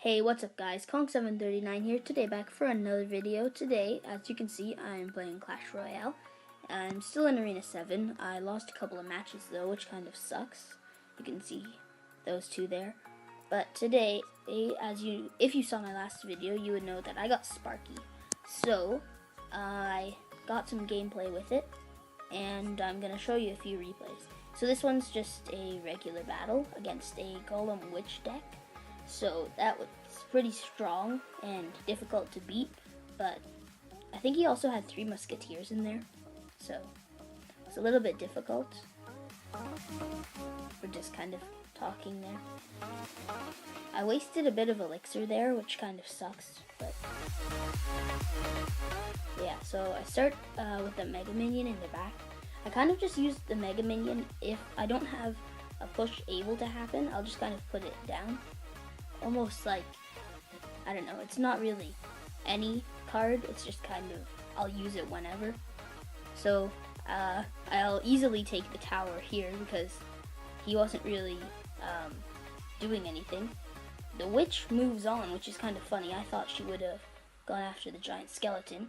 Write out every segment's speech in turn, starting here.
Hey, what's up guys, Kong739 here, today back for another video. Today, as you can see, I am playing Clash Royale. I'm still in Arena 7. I lost a couple of matches though, which kind of sucks. You can see those two there. But today, if you saw my last video, you would know that I got Sparky. So, I got some gameplay with it, and I'm going to show you a few replays. So this one's just a regular battle against a Golem Witch deck. So that was pretty strong and difficult to beat, but I think he also had 3 musketeers in there, so it's a little bit difficult. We're just kind of talking there. I wasted a bit of elixir there, which kind of sucks, but yeah, so I start with the Mega Minion in the back. I kind of just use the Mega Minion if I don't have a push able to happen. I'll just kind of put it down. Almost like, I don't know, it's not really any card, it's just kind of, I'll use it whenever. So, I'll easily take the tower here because he wasn't really doing anything. The witch moves on, which is kind of funny. I thought she would have gone after the giant skeleton.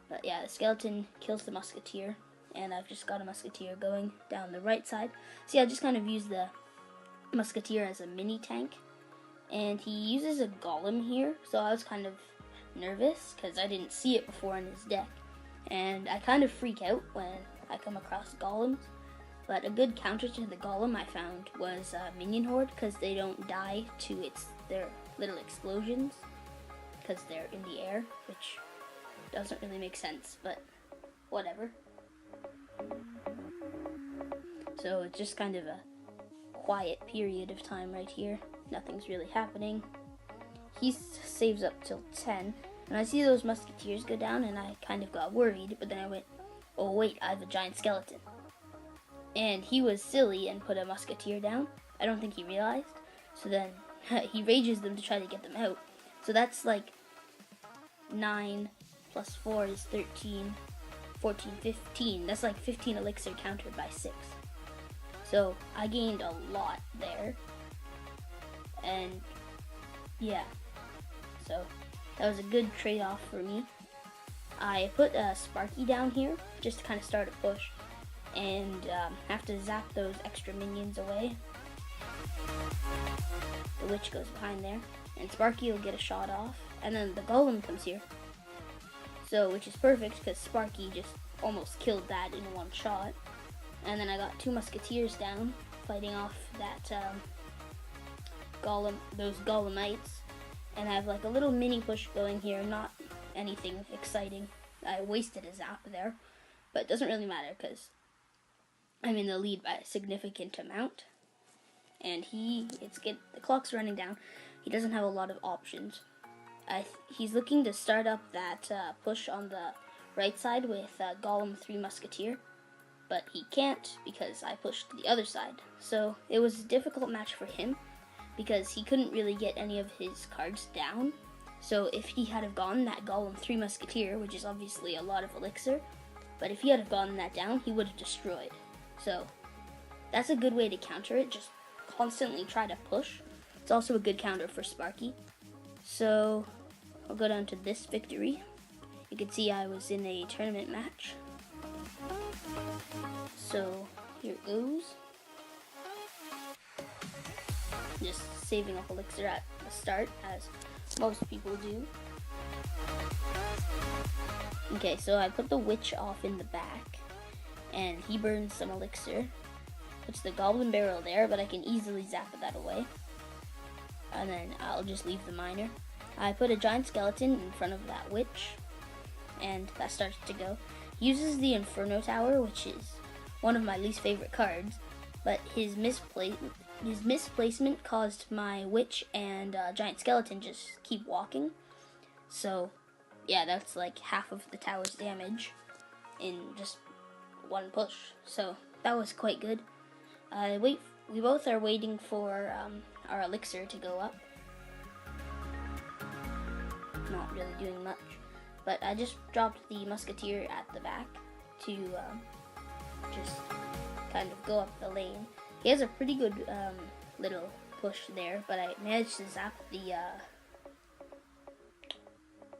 But yeah, the skeleton kills the musketeer, and I've just got a musketeer going down the right side. See, I just kind of use the musketeer as a mini tank. And he uses a golem here, so I was kind of nervous because I didn't see it before in his deck. And I kind of freak out when I come across golems. But a good counter to the golem I found was Minion Horde, because they don't die to their little explosions because they're in the air, which doesn't really make sense, but whatever. So it's just kind of a quiet period of time right here. Nothing's really happening. He saves up till 10, and I see those musketeers go down, and I kind of got worried, but then I went, oh wait, I have a giant skeleton. And he was silly and put a musketeer down. I don't think he realized. So then he rages them to try to get them out. So that's like 9 plus 4 is 13, 14, 15. That's like 15 elixir countered by 6. So I gained a lot there. And yeah, so that was a good trade-off for me. I put Sparky down here just to kind of start a push, and have to zap those extra minions away. The witch goes behind there, and Sparky will get a shot off, and then the golem comes here. So, which is perfect because Sparky just almost killed that in one shot. And then I got 2 musketeers down, fighting off that those golemites, and I have like a little mini push going here, not anything exciting. I wasted a zap there, but it doesn't really matter because I'm in the lead by a significant amount. And the clock's running down. He doesn't have a lot of options. He's looking to start up that push on the right side with Golem 3 Musketeer, but he can't because I pushed the other side. So it was a difficult match for him, because he couldn't really get any of his cards down. So if he had have gotten that Golem 3 Musketeer, which is obviously a lot of elixir, but if he had have gotten that down, he would have destroyed. So that's a good way to counter it, just constantly try to push. It's also a good counter for Sparky. So I'll go down to this victory. You can see I was in a tournament match. So here it goes. Just saving up elixir at the start, as most people do. Okay, so I put the witch off in the back, and he burns some elixir. Puts the goblin barrel there, but I can easily zap that away. And then I'll just leave the miner. I put a giant skeleton in front of that witch, and that starts to go. He uses the Inferno Tower, which is one of my least favorite cards, but his misplacement caused my witch and giant skeleton just keep walking. So yeah, that's like half of the tower's damage in just one push. So that was quite good. We both are waiting for our elixir to go up. Not really doing much, but I just dropped the musketeer at the back to just kind of go up the lane. He has a pretty good little push there, but I managed to zap the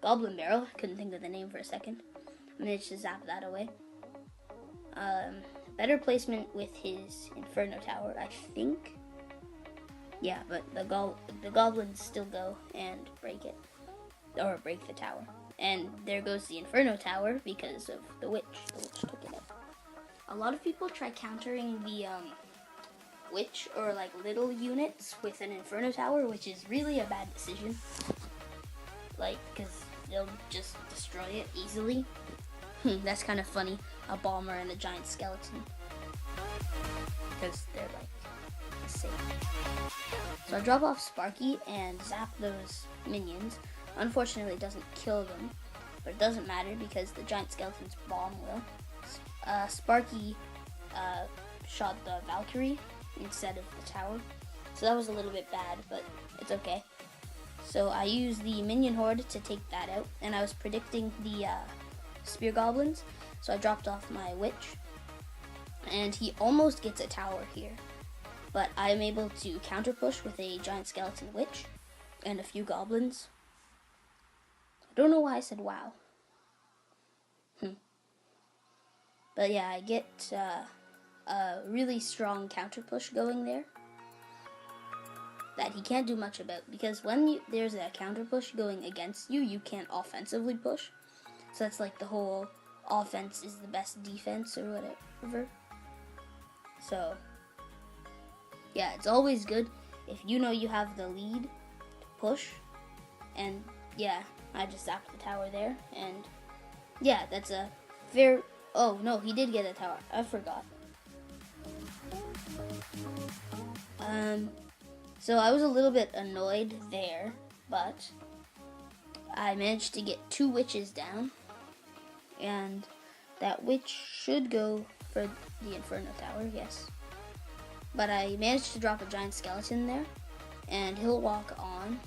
goblin barrel. Couldn't think of the name for a second. I managed to zap that away. Better placement with his Inferno Tower, I think. Yeah, but the goblins still go and break it, or break the tower. And there goes the Inferno Tower because of the witch. The witch took it out. A lot of people try countering the witch or like little units with an Inferno Tower, which is really a bad decision. Like, because they'll just destroy it easily. That's kind of funny. A bomber and a giant skeleton. Because they're like the same. So I drop off Sparky and zap those minions. Unfortunately, it doesn't kill them. But it doesn't matter because the giant skeleton's bomb will. Sparky shot the Valkyrie instead of the tower. So that was a little bit bad, but it's okay. So I used the minion horde to take that out. And I was predicting the spear goblins. So I dropped off my witch. And he almost gets a tower here. But I'm able to counter push with a giant skeleton witch and a few goblins. I don't know why I said wow. But yeah, I get a really strong counter push going there that he can't do much about, because when there's a counter push going against you, you can't offensively push. So that's like the whole offense is the best defense or whatever. So yeah, it's always good if you know you have the lead to push. And yeah, I just zapped the tower there. And yeah, that's a fair... Oh, no, he did get a tower. I forgot. So I was a little bit annoyed there, but I managed to get 2 witches down. And that witch should go for the Inferno Tower, yes. But I managed to drop a giant skeleton there, and he'll walk on.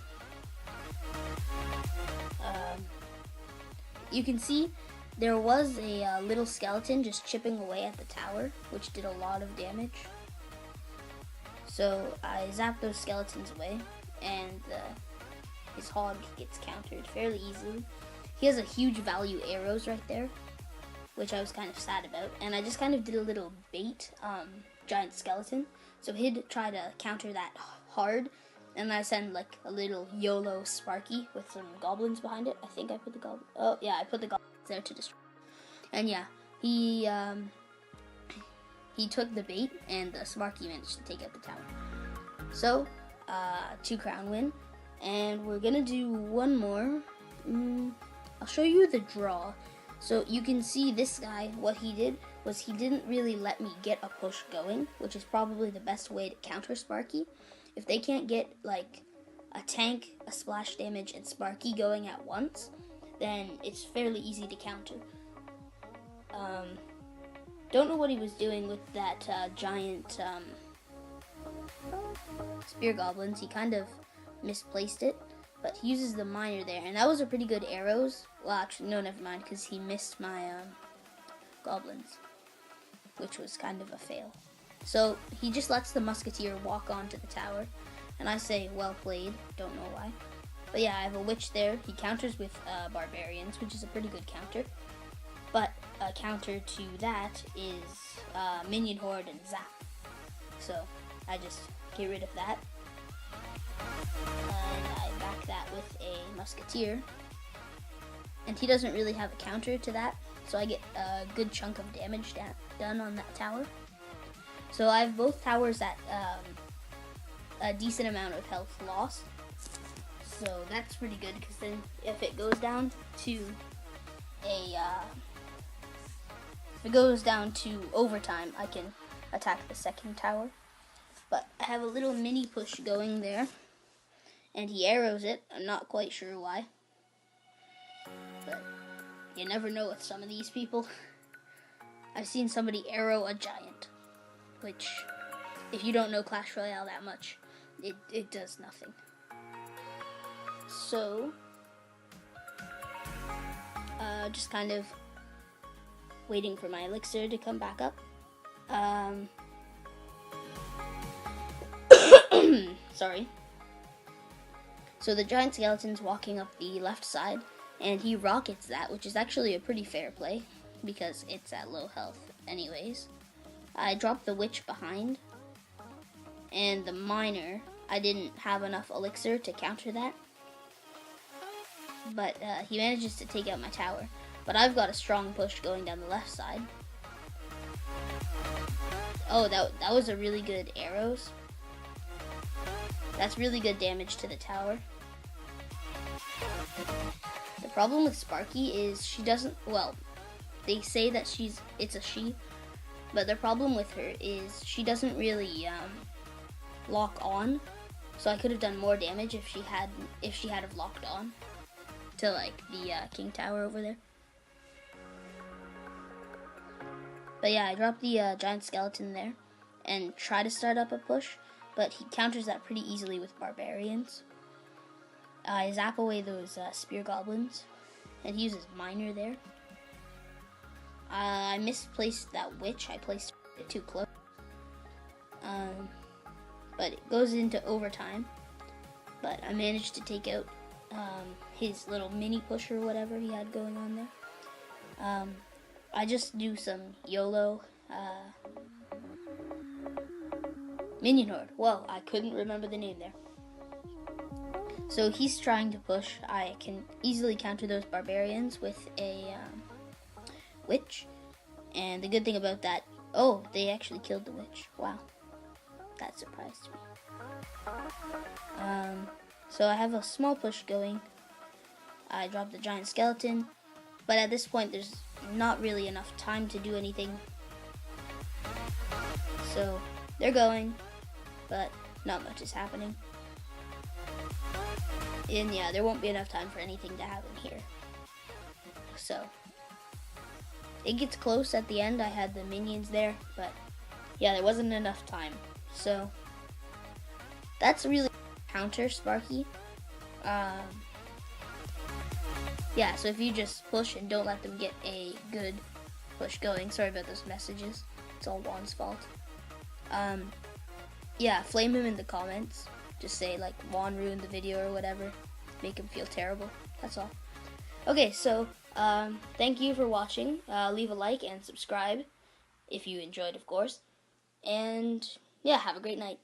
You can see there was a little skeleton just chipping away at the tower, which did a lot of damage. So I zapped those skeletons away, and his hog gets countered fairly easily. He has a huge value arrows right there, which I was kind of sad about. And I just kind of did a little bait giant skeleton. So he'd try to counter that hard. And I send like a little YOLO Sparky with some goblins behind it. I think I put the goblins. Oh yeah, I put the goblins there to destroy. And yeah, he took the bait, and the Sparky managed to take out the tower. So 2 crown win, and we're gonna do one more. I'll show you the draw. So you can see this guy, what he did was he didn't really let me get a push going, which is probably the best way to counter Sparky. If they can't get like a tank, a splash damage, and Sparky going at once, then it's fairly easy to counter. Don't know what he was doing with that giant spear goblins. He kind of misplaced it, but he uses the miner there, and that was a pretty good arrows. Well, actually, no, never mind, because he missed my goblins, which was kind of a fail. So he just lets the musketeer walk onto the tower, and I say, well played. Don't know why. But yeah, I have a witch there. He counters with barbarians, which is a pretty good counter. But a counter to that is minion horde and zap. So I just get rid of that. And I back that with a musketeer. And he doesn't really have a counter to that, so I get a good chunk of damage done on that tower. So I have both towers at a decent amount of health lost. So that's pretty good, because then if it goes down to overtime, I can attack the second tower. But I have a little mini push going there, and he arrows it. I'm not quite sure why, but you never know with some of these people. I've seen somebody arrow a giant, which, if you don't know Clash Royale that much, it does nothing. So, just kind of waiting for my elixir to come back up. Sorry. So the giant skeleton's walking up the left side, and he rockets that, which is actually a pretty fair play because it's at low health anyways. I dropped the witch behind, and the miner, I didn't have enough elixir to counter that, but he manages to take out my tower. But I've got a strong push going down the left side. Oh, that was a really good arrows. That's really good damage to the tower. The problem with Sparky is she doesn't, well, they say that it's a she, but the problem with her is she doesn't really lock on. So I could have done more damage if she had have locked on to like the king tower over there. But yeah, I dropped the giant skeleton there and try to start up a push, but he counters that pretty easily with barbarians. I zap away those spear goblins, and he uses miner there. I misplaced that witch. I placed it too close. But it goes into overtime. But I managed to take out his little mini push or whatever he had going on there. I just do some YOLO minion horde. Whoa, I couldn't remember the name there. So he's trying to push. I can easily counter those barbarians with a witch. And the good thing about that, oh, they actually killed the witch. Wow, that surprised me. So I have a small push going. I dropped the giant skeleton, but at this point there's not really enough time to do anything. So they're going, but not much is happening. And yeah, there won't be enough time for anything to happen here. So it gets close at the end. I had the minions there, but yeah, there wasn't enough time. So that's really counter Sparky. Yeah, so if you just push and don't let them get a good push going. Sorry about those messages. It's all Juan's fault. Yeah, flame him in the comments. Just say like Juan ruined the video or whatever. Make him feel terrible. That's all. Okay, so thank you for watching. Leave a like and subscribe if you enjoyed, of course. And yeah, have a great night.